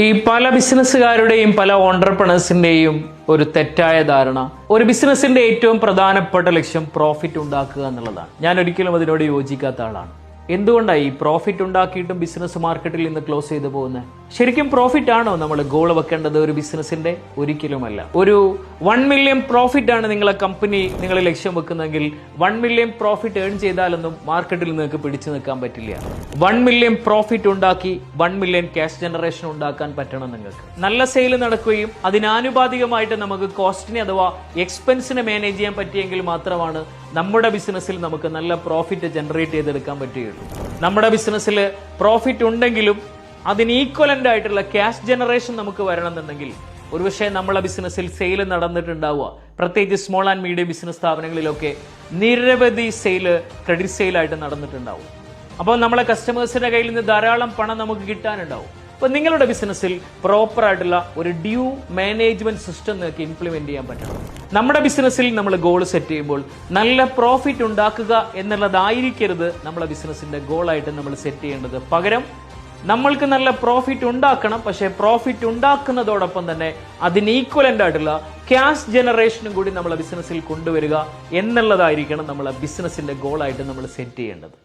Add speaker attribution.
Speaker 1: ഈ പല ബിസിനസ്സുകാരുടെയും പല ഓണ്ടർപ്രണേഴ്സിന്റെയും ഒരു തെറ്റായ ധാരണ, ഒരു ബിസിനസിന്റെ ഏറ്റവും പ്രധാനപ്പെട്ട ലക്ഷ്യം പ്രോഫിറ്റ് ഉണ്ടാക്കുക എന്നുള്ളതാണ്. ഞാൻ ഒരിക്കലും അതിനോട് യോജിക്കാത്ത ആളാണ്. എന്തുകൊണ്ടാണ് ഈ പ്രോഫിറ്റ് ഉണ്ടാക്കിയിട്ടും ബിസിനസ് മാർക്കറ്റിൽ നിന്ന് ക്ലോസ് ചെയ്തു പോകുന്നത്? ശരിക്കും പ്രോഫിറ്റ് ആണോ നമ്മൾ ഗോൾ വെക്കേണ്ടത് ഒരു ബിസിനസിന്റെ? ഒരിക്കലുമല്ല. ഒരു 1 മില്യൺ പ്രോഫിറ്റ് ആണ് നിങ്ങളെ കമ്പനി നിങ്ങൾ ലക്ഷ്യം വെക്കുന്നതെങ്കിൽ 1 മില്യൺ പ്രോഫിറ്റ് ഏൺ ചെയ്താലൊന്നും മാർക്കറ്റിൽ നിങ്ങൾക്ക് പിടിച്ചു നിൽക്കാൻ പറ്റില്ല. 1 മില്യൺ പ്രോഫിറ്റ് ഉണ്ടാക്കി 1 മില്യൺ ക്യാഷ് ജനറേഷൻ ഉണ്ടാക്കാൻ പറ്റണം നിങ്ങൾക്ക്. നല്ല സെയിൽ നടക്കുകയും അതിനാനുപാതികമായിട്ട് നമുക്ക് കോസ്റ്റിനെ അഥവാ എക്സ്പെൻസിനെ മാനേജ് ചെയ്യാൻ പറ്റിയെങ്കിൽ മാത്രമാണ് നമ്മുടെ ബിസിനസ്സിൽ നമുക്ക് നല്ല പ്രോഫിറ്റ് ജനറേറ്റ് ചെയ്തെടുക്കാൻ പറ്റുകയുള്ളൂ. നമ്മുടെ ബിസിനസ്സിൽ പ്രോഫിറ്റ് ഉണ്ടെങ്കിലും അതിന് ഈക്വലന്റ് ആയിട്ടുള്ള ക്യാഷ് ജനറേഷൻ നമുക്ക് വരണമെന്നുണ്ടെങ്കിൽ ഒരുപക്ഷെ നമ്മളെ ബിസിനസ്സിൽ സെയിൽ നടന്നിട്ടുണ്ടാവുക. പ്രത്യേകിച്ച് സ്മോൾ ആൻഡ് മീഡിയം ബിസിനസ് സ്ഥാപനങ്ങളിലൊക്കെ നിരവധി സെയിൽ ക്രെഡിറ്റ് സെയിലായിട്ട് നടന്നിട്ടുണ്ടാവും. അപ്പോൾ നമ്മളെ കസ്റ്റമേഴ്സിന്റെ കയ്യിൽ നിന്ന് ധാരാളം പണം നമുക്ക് കിട്ടാനുണ്ടാവും. അപ്പോൾ നിങ്ങളുടെ ബിസിനസ്സിൽ പ്രോപ്പർ ആയിട്ടുള്ള ഒരു ഡ്യൂ മാനേജ്മെന്റ് സിസ്റ്റം നിങ്ങൾക്ക് ഇംപ്ലിമെന്റ് ചെയ്യാൻ പറ്റണം. നമ്മുടെ ബിസിനസ്സിൽ നമ്മൾ ഗോൾ സെറ്റ് ചെയ്യുമ്പോൾ നല്ല പ്രോഫിറ്റ് ഉണ്ടാക്കുക എന്നുള്ളതായിരിക്കരുത് നമ്മളെ ബിസിനസിന്റെ ഗോളായിട്ട് നമ്മൾ സെറ്റ് ചെയ്യേണ്ടത്. പകരം നമ്മൾക്ക് നല്ല പ്രോഫിറ്റ് ഉണ്ടാക്കണം, പക്ഷേ പ്രോഫിറ്റ് ഉണ്ടാക്കുന്നതോടൊപ്പം തന്നെ അതിന് ഈക്വലന്റ് ആയിട്ടുള്ള ക്യാഷ് ജനറേഷനും കൂടി നമ്മളെ ബിസിനസ്സിൽ കൊണ്ടുവരിക എന്നുള്ളതായിരിക്കണം നമ്മളെ ബിസിനസിന്റെ ഗോളായിട്ട് നമ്മൾ സെറ്റ് ചെയ്യേണ്ടത്.